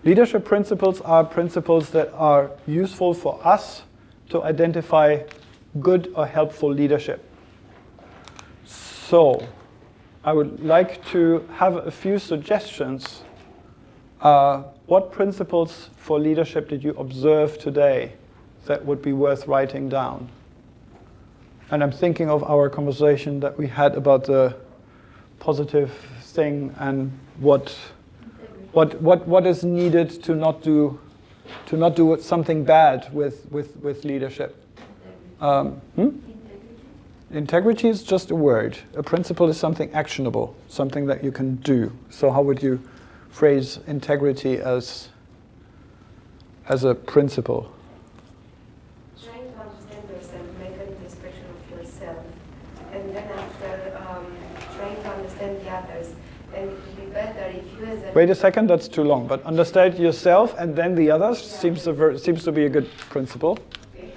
Leadership principles are principles that are useful for us to identify good or helpful leadership. So, I would like to have a few suggestions. What principles for leadership did you observe today that would be worth writing down? And I'm thinking of our conversation that we had about the positive thing and what is needed to not do something bad with leadership. Integrity is just a word. A principle is something actionable, something that you can do. So how would you phrase integrity as a principle? Trying to understand yourself, make an introspection of yourself, and then after trying to understand the others, then it would be better if you as a... Wait a second, that's too long. But understand yourself and then the others seems to be a good principle. Okay.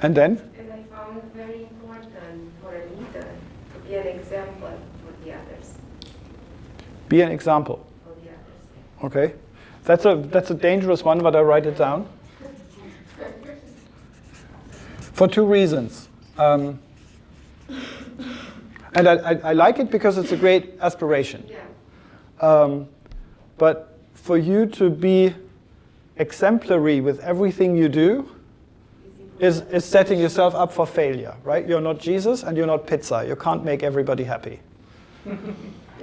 And then? And I found it very important for a leader to be an example for the others. Be an example. For the others. Okay. That's a dangerous one, but I write it down. For two reasons. And I like it because it's a great aspiration. Yeah. But for you to be exemplary with everything you do is setting yourself up for failure, right? You're not Jesus and you're not pizza. You can't make everybody happy.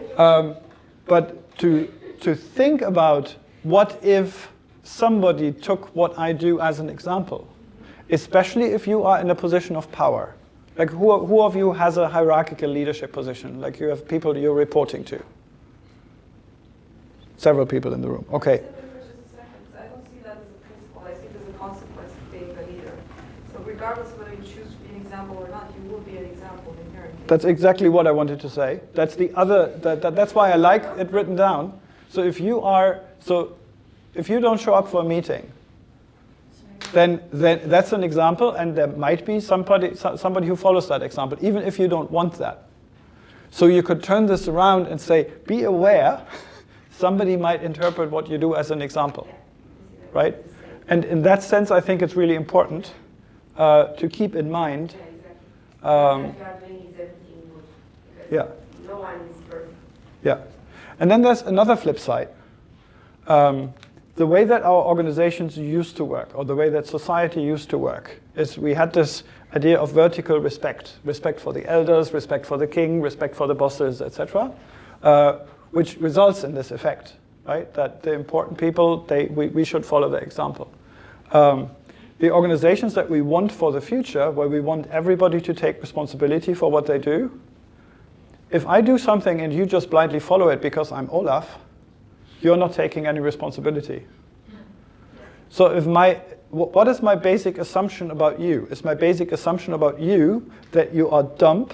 But to think about what if somebody took what I do as an example, especially if you are in a position of power. Like who of you has a hierarchical leadership position? Like you have people you're reporting to. Several people in the room. Okay. I don't see that as a principle. I see it as a consequence of being a leader. So regardless of whether you choose to be an example or not, you will be an example inherently. That's exactly what I wanted to say. That's the other. That's why I like it written down. So if you don't show up for a meeting, then that's an example, and there might be somebody who follows that example, even if you don't want that. So you could turn this around and say, be aware, somebody might interpret what you do as an example, right? And in that sense, I think it's really important to keep in mind. Yeah. No one is perfect. Yeah. And then there's another flip side. The way that our organizations used to work, or the way that society used to work, is we had this idea of vertical respect. Respect for the elders, respect for the king, respect for the bosses, etc. Which results in this effect, right? That the important people, we should follow their example. The organizations that we want for the future, where we want everybody to take responsibility for what they do, if I do something and you just blindly follow it because I'm Olaf, you're not taking any responsibility. So what is my basic assumption about you? Is my basic assumption about you that you are dumb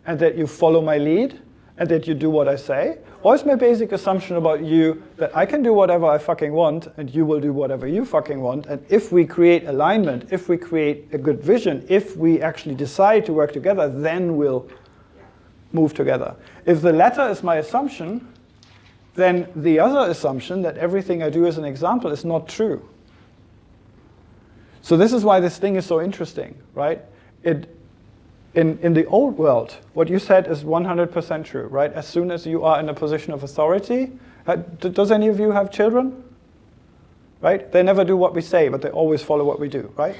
and that you follow my lead and that you do what I say? Or is my basic assumption about you that I can do whatever I fucking want and you will do whatever you fucking want, and if we create alignment, if we create a good vision, if we actually decide to work together, then we'll move together. If the latter is my assumption, then the other assumption that everything I do as an example is not true. So this is why this thing is so interesting, right? In the old world, what you said is 100% true, right? As soon as you are in a position of authority, does any of you have children? Right? They never do what we say, but they always follow what we do, right?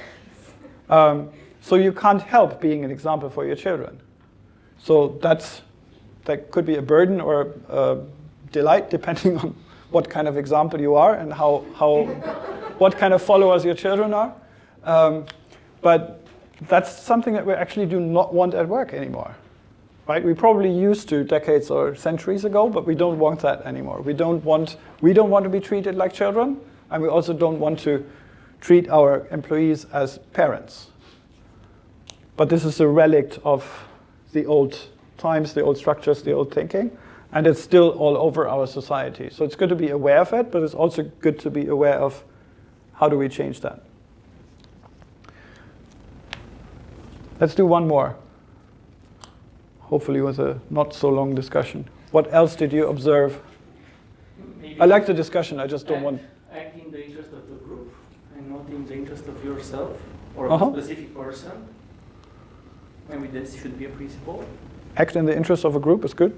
So you can't help being an example for your children. So that could be a burden or a delight, depending on what kind of example you are and what kind of followers your children are. But that's something that we actually do not want at work anymore, right? We probably used to decades or centuries ago, but we don't want that anymore. We don't want to be treated like children, and we also don't want to treat our employees as parents. But this is a relic of the old times, the old structures, the old thinking, and it's still all over our society. So it's good to be aware of it, but it's also good to be aware of how do we change that. Let's do one more, hopefully with a not so long discussion. What else did you observe? Maybe I like the discussion, I just don't want... Act in the interest of the group and not in the interest of yourself or Uh-huh. a specific person. Maybe this should be a principle. Act in the interest of a group is good.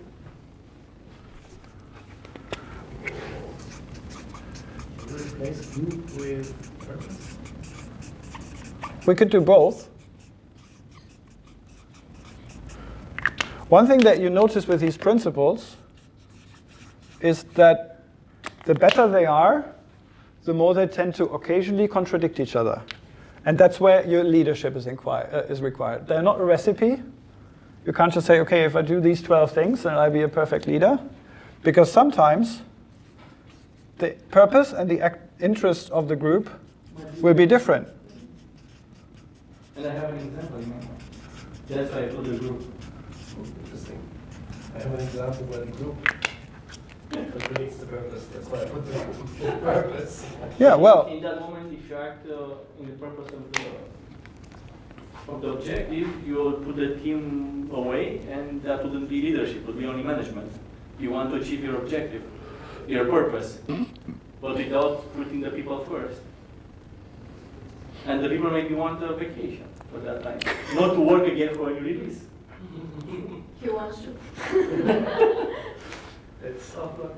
Replace group with purpose. We could do both. One thing that you notice with these principles is that the better they are, the more they tend to occasionally contradict each other. And that's where your leadership is required. They're not a recipe. You can't just say, okay, if I do these 12 things, then I'll be a perfect leader. Because sometimes the purpose and the interest of the group will be different. And I have an example in my mind. That's why I put the group. Interesting. I have an example where the group contradicts the purpose. That's why I put the group with purpose. Yeah, well, In that moment, if you act in the purpose of the objective, you will put the team away, and that wouldn't be leadership, it would be only management. You want to achieve your objective, your purpose, but without putting the people first. And the people maybe want a vacation for that time, not to work again for a new release. He wants to. It's soft luck.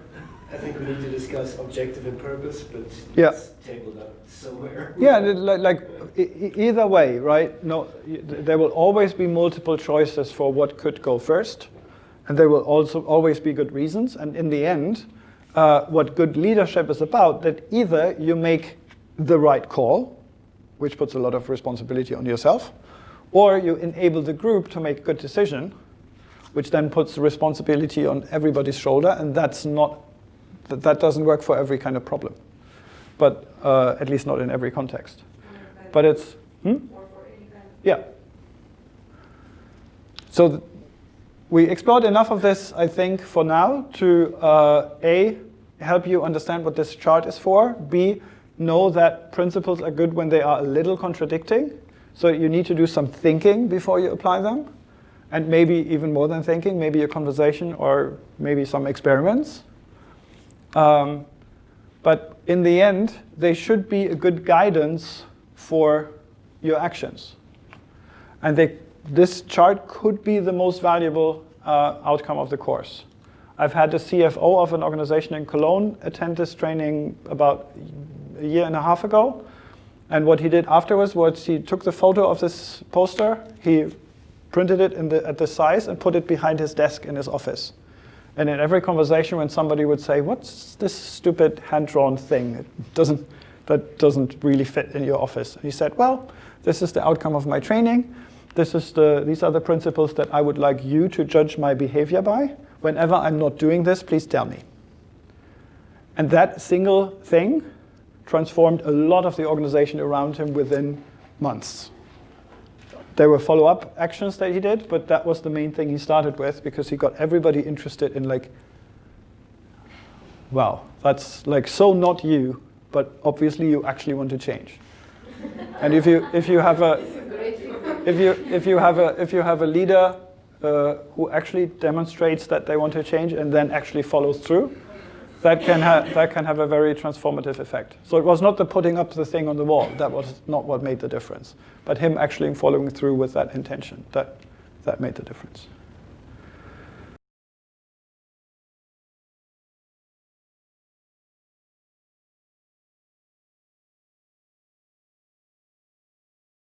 I think we need to discuss objective and purpose, but Yeah. it's tabled up somewhere. yeah, either way, right? No, there will always be multiple choices for what could go first, and there will also always be good reasons. And in the end, what good leadership is about, that either you make the right call, which puts a lot of responsibility on yourself, or you enable the group to make a good decision, which then puts the responsibility on everybody's shoulder, and that doesn't work for every kind of problem, but at least not in every context. But it's Or for any kind of. yeah. So we explored enough of this, I think, for now to A, help you understand what this chart is for, B, know that principles are good when they are a little contradicting, so you need to do some thinking before you apply them, and maybe even more than thinking, maybe a conversation or maybe some experiments. But in the end, they should be a good guidance for your actions. And this chart could be the most valuable outcome of the course. I've had the CFO of an organization in Cologne attend this training about a year and a half ago. And what he did afterwards was he took the photo of this poster, he printed it at the size and put it behind his desk in his office. And in every conversation when somebody would say, what's this stupid hand-drawn thing? That doesn't really fit in your office. And he said, well, this is the outcome of my training. These are the principles that I would like you to judge my behavior by. Whenever I'm not doing this, please tell me. And that single thing transformed a lot of the organization around him within months. There were follow-up actions that he did, but that was the main thing he started with because he got everybody interested in wow, that's so not you, but obviously you actually want to change. And if you have a leader who actually demonstrates that they want to change and then actually follows through, that can have a very transformative effect. So it was not the putting up the thing on the wall. That was not what made the difference. But him actually following through with that intention, that made the difference.